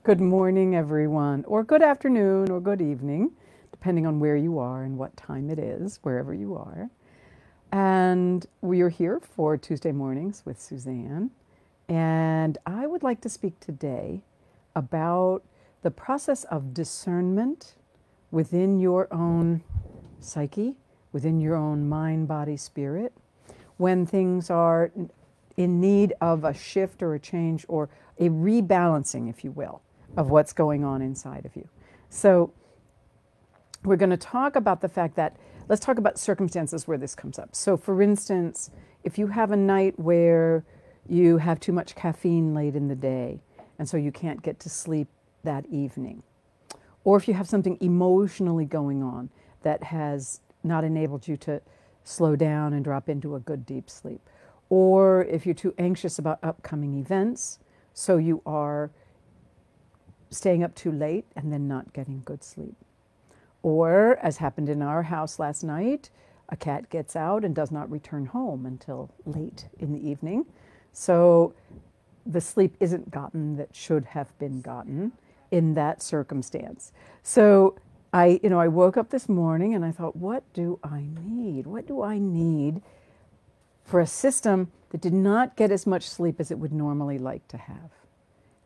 Good morning, everyone, or good afternoon, or good evening, depending on where you are and what time it is, wherever you are. And we are here for Tuesday Mornings with Suzanne. And I would like to speak today about the process of discernment within your own psyche, within your own mind, body, spirit, when things are in need of a shift or a change or a rebalancing, if you will, of what's going on inside of you. So we're going to talk about the fact that, let's talk about circumstances where this comes up. So for instance, if you have a night where you have too much caffeine late in the day, and so you can't get to sleep that evening, or if you have something emotionally going on that has not enabled you to slow down and drop into a good deep sleep, or if you're too anxious about upcoming events, so you are staying up too late and then not getting good sleep. Or, as happened in our house last night, a cat gets out and does not return home until late in the evening. So the sleep isn't gotten that should have been gotten in that circumstance. So I woke up this morning and I thought, what do I need? What do I need for a system that did not get as much sleep as it would normally like to have?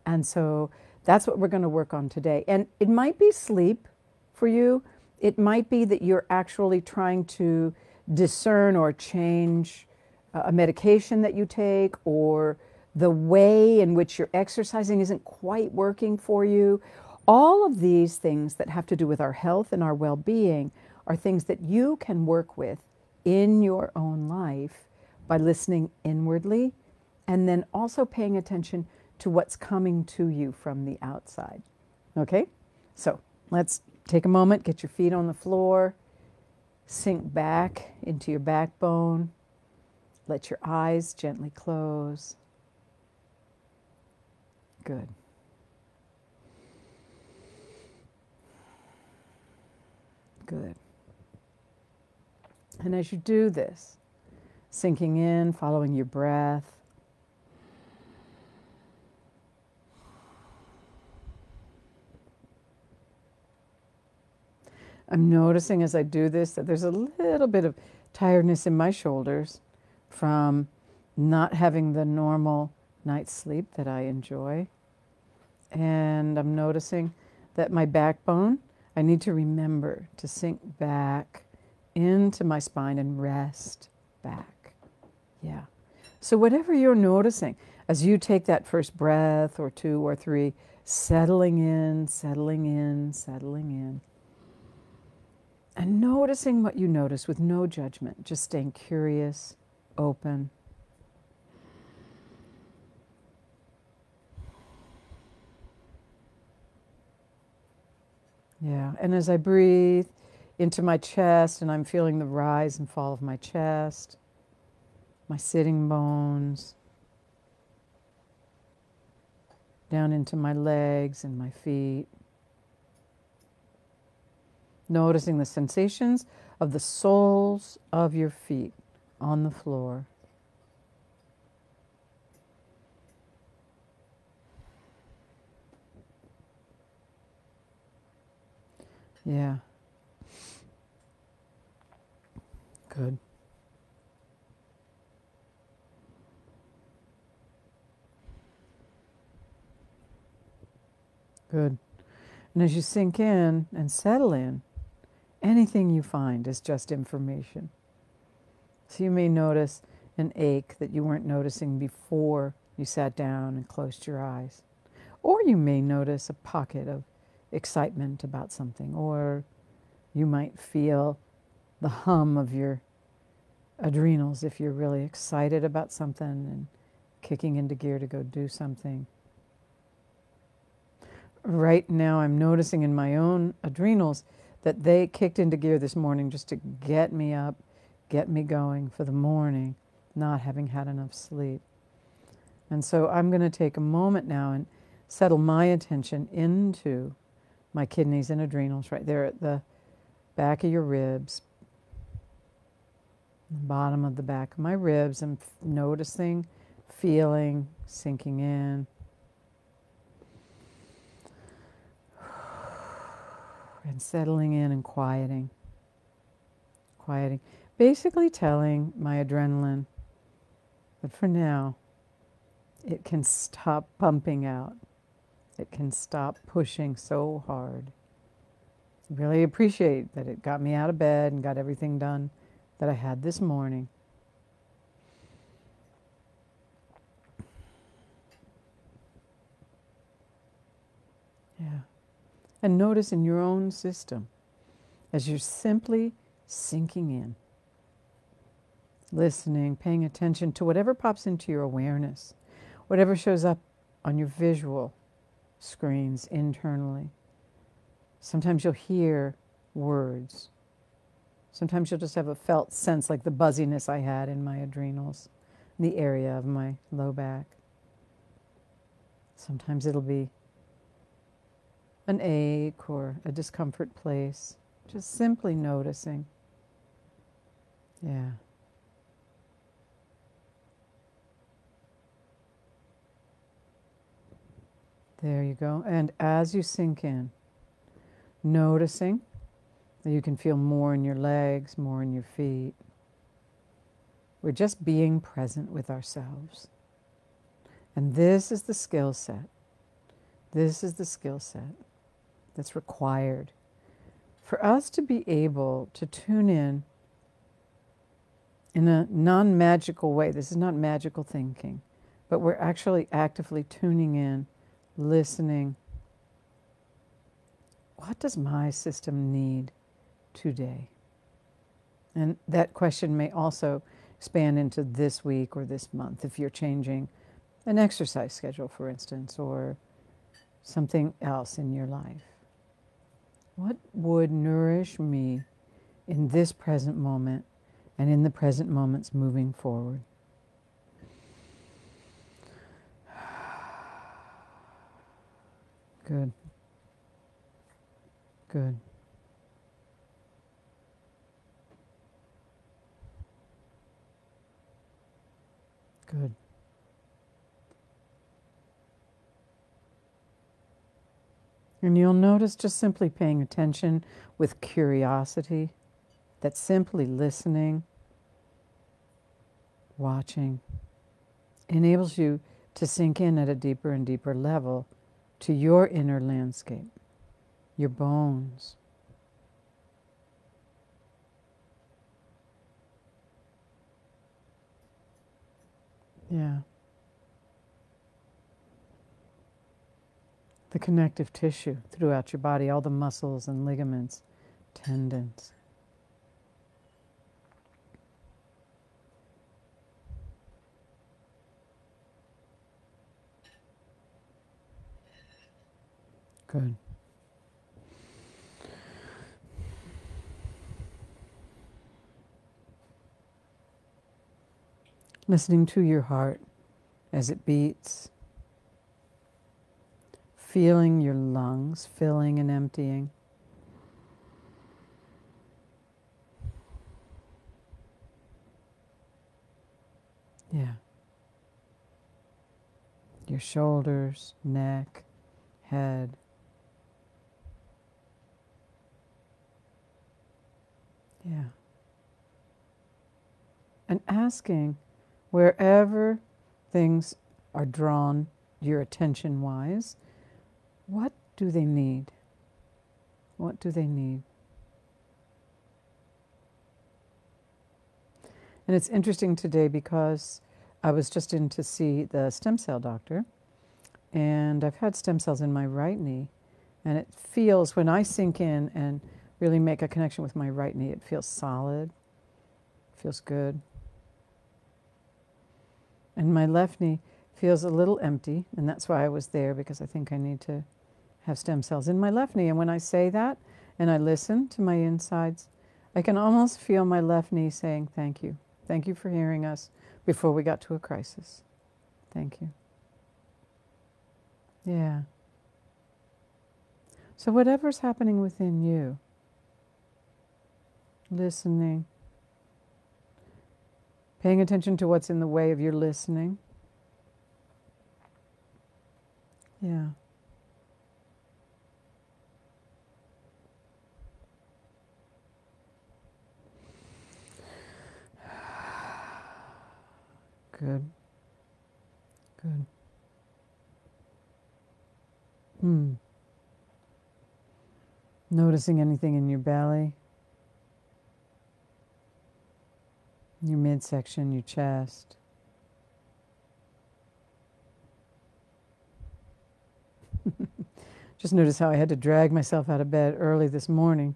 And so that's what we're going to work on today. And it might be sleep for you. It might be that you're actually trying to discern or change a medication that you take, or the way in which you're exercising isn't quite working for you. All of these things that have to do with our health and our well-being are things that you can work with in your own life by listening inwardly and then also paying attention to what's coming to you from the outside. Okay? So let's take a moment, get your feet on the floor, sink back into your backbone, let your eyes gently close. Good. Good. And as you do this, sinking in, following your breath, I'm noticing as I do this that there's a little bit of tiredness in my shoulders from not having the normal night's sleep that I enjoy. And I'm noticing that my backbone, I need to remember to sink back into my spine and rest back. Yeah. So whatever you're noticing, as you take that first breath or two or three, settling in, settling in, settling in. And noticing what you notice with no judgment, just staying curious, open. Yeah, and as I breathe into my chest and I'm feeling the rise and fall of my chest, my sitting bones, down into my legs and my feet. Noticing the sensations of the soles of your feet on the floor. Yeah. Good. Good. And as you sink in and settle in, anything you find is just information. So you may notice an ache that you weren't noticing before you sat down and closed your eyes. Or you may notice a pocket of excitement about something. Or you might feel the hum of your adrenals if you're really excited about something and kicking into gear to go do something. Right now I'm noticing in my own adrenals that they kicked into gear this morning just to get me up, get me going for the morning, not having had enough sleep. And so I'm going to take a moment now and settle my attention into my kidneys and adrenals right there at the back of your ribs, the bottom of the back of my ribs. I'm noticing, feeling, sinking in. And settling in and quieting. Quieting. Basically telling my adrenaline that for now, it can stop pumping out. It can stop pushing so hard. Really appreciate that it got me out of bed and got everything done that I had this morning. Yeah. And notice in your own system as you're simply sinking in, listening, paying attention to whatever pops into your awareness, whatever shows up on your visual screens internally. Sometimes you'll hear words. Sometimes you'll just have a felt sense like the buzziness I had in my adrenals, in the area of my low back. Sometimes it'll be an ache or a discomfort place. Just simply noticing. Yeah. There you go. And as you sink in, noticing that you can feel more in your legs, more in your feet. We're just being present with ourselves. And this is the skill set. This is the skill set that's required for us to be able to tune in a non-magical way. This is not magical thinking, but we're actually actively tuning in, listening. What does my system need today? And that question may also expand into this week or this month if you're changing an exercise schedule, for instance, or something else in your life. What would nourish me in this present moment and in the present moments moving forward? Good. Good. Good. And you'll notice just simply paying attention with curiosity, that simply listening, watching, enables you to sink in at a deeper and deeper level to your inner landscape, your bones. Yeah. The connective tissue throughout your body, all the muscles and ligaments, tendons. Good. Listening to your heart as it beats. Feeling your lungs filling and emptying. Yeah. Your shoulders, neck, head. Yeah. And asking wherever things are drawn your attention wise, what do they need? What do they need? And it's interesting today because I was just in to see the stem cell doctor, and I've had stem cells in my right knee, and it feels, when I sink in and really make a connection with my right knee, it feels solid, feels good. And my left knee feels a little empty, and that's why I was there, because I think I need to have stem cells in my left knee. And when I say that and I listen to my insides, I can almost feel my left knee saying, thank you. Thank you for hearing us before we got to a crisis. Thank you. Yeah. So whatever's happening within you, listening, paying attention to what's in the way of your listening. Yeah. Good. Good. Hmm. Noticing anything in your belly, your midsection, your chest. Just notice how I had to drag myself out of bed early this morning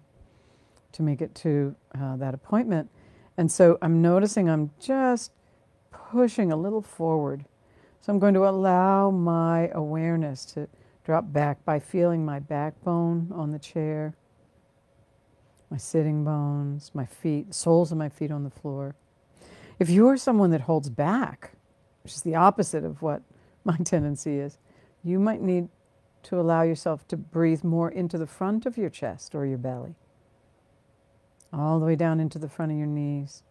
to make it to that appointment. And so I'm noticing I'm just pushing a little forward. So I'm going to allow my awareness to drop back by feeling my backbone on the chair, my sitting bones, my feet, soles of my feet on the floor. If you're someone that holds back, which is the opposite of what my tendency is, you might need to allow yourself to breathe more into the front of your chest or your belly, all the way down into the front of your knees.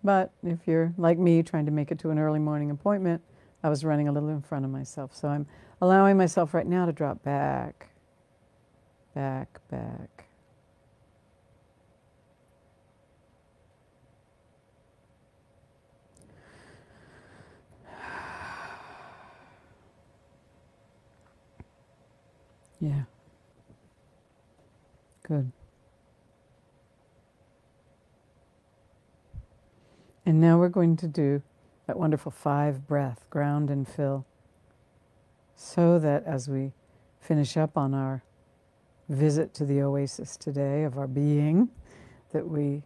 But if you're like me, trying to make it to an early morning appointment, I was running a little in front of myself. So I'm allowing myself right now to drop back, back, back. Yeah. Good. And now we're going to do that wonderful 5 breath, ground and fill, so that as we finish up on our visit to the oasis today of our being, that we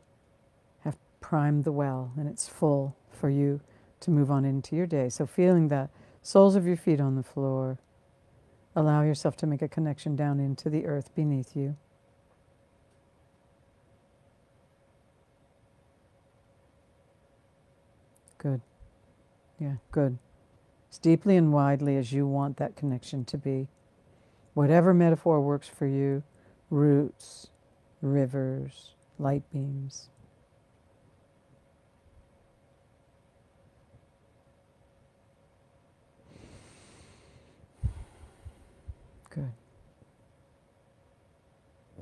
have primed the well and it's full for you to move on into your day. So feeling the soles of your feet on the floor, allow yourself to make a connection down into the earth beneath you. Good. Yeah, good. As deeply and widely as you want that connection to be. Whatever metaphor works for you, roots, rivers, light beams. Good.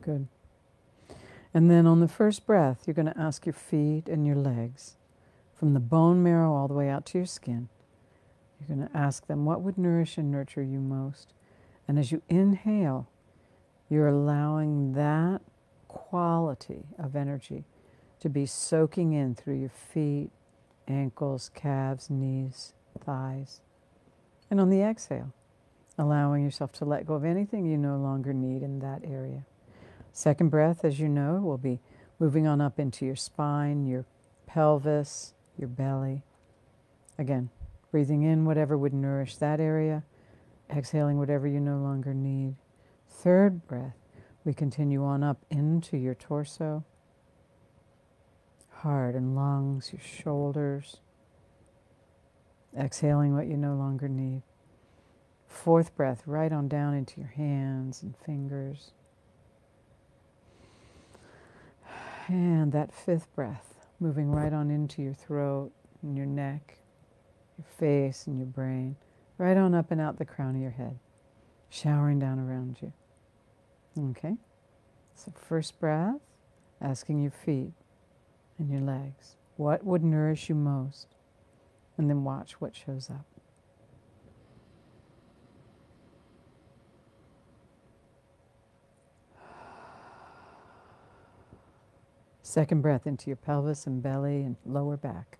Good. And then on the first breath, you're going to ask your feet and your legs, from the bone marrow all the way out to your skin. You're going to ask them, what would nourish and nurture you most? And as you inhale, you're allowing that quality of energy to be soaking in through your feet, ankles, calves, knees, thighs. And on the exhale, allowing yourself to let go of anything you no longer need in that area. Second breath, as you know, will be moving on up into your spine, your pelvis, your belly. Again, breathing in whatever would nourish that area, exhaling whatever you no longer need. Third breath, we continue on up into your torso, heart and lungs, your shoulders, exhaling what you no longer need. Fourth breath, right on down into your hands and fingers. And that fifth breath, moving right on into your throat and your neck, your face and your brain, right on up and out the crown of your head, showering down around you. Okay? So first breath, asking your feet and your legs, what would nourish you most? And then watch what shows up. Second breath into your pelvis and belly and lower back.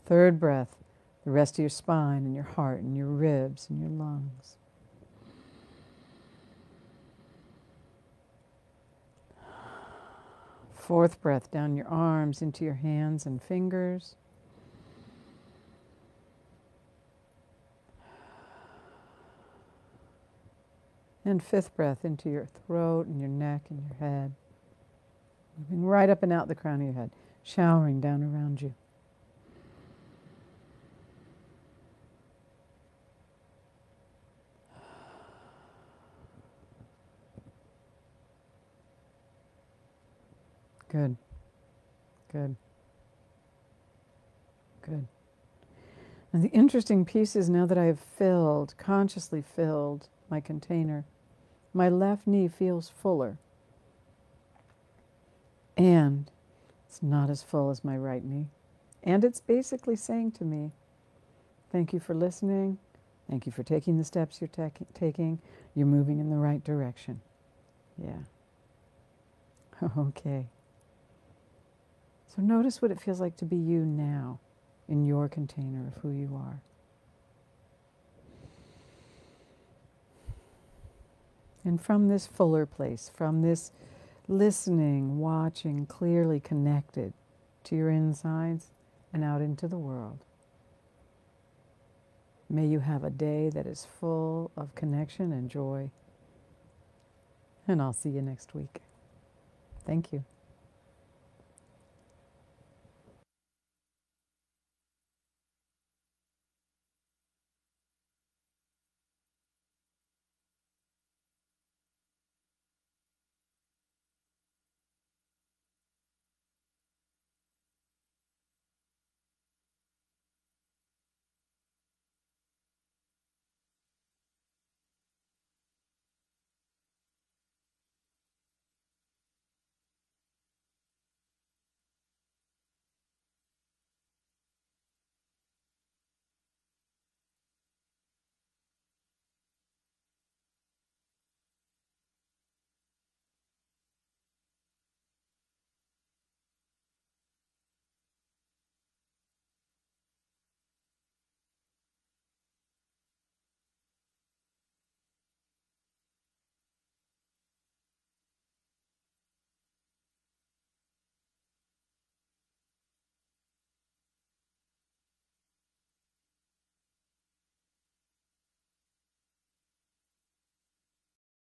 Third breath, the rest of your spine and your heart and your ribs and your lungs. Fourth breath, down your arms into your hands and fingers. And fifth breath into your throat and your neck and your head. Moving right up and out the crown of your head, showering down around you. Good. Good. Good. And the interesting piece is, now that I have filled, consciously filled my container, my left knee feels fuller. And it's not as full as my right knee. And it's basically saying to me, thank you for listening. Thank you for taking the steps you're taking. You're moving in the right direction. Yeah. Okay. So notice what it feels like to be you now in your container of who you are. And from this fuller place, from this listening, watching, clearly connected to your insides and out into the world, may you have a day that is full of connection and joy. And I'll see you next week. Thank you.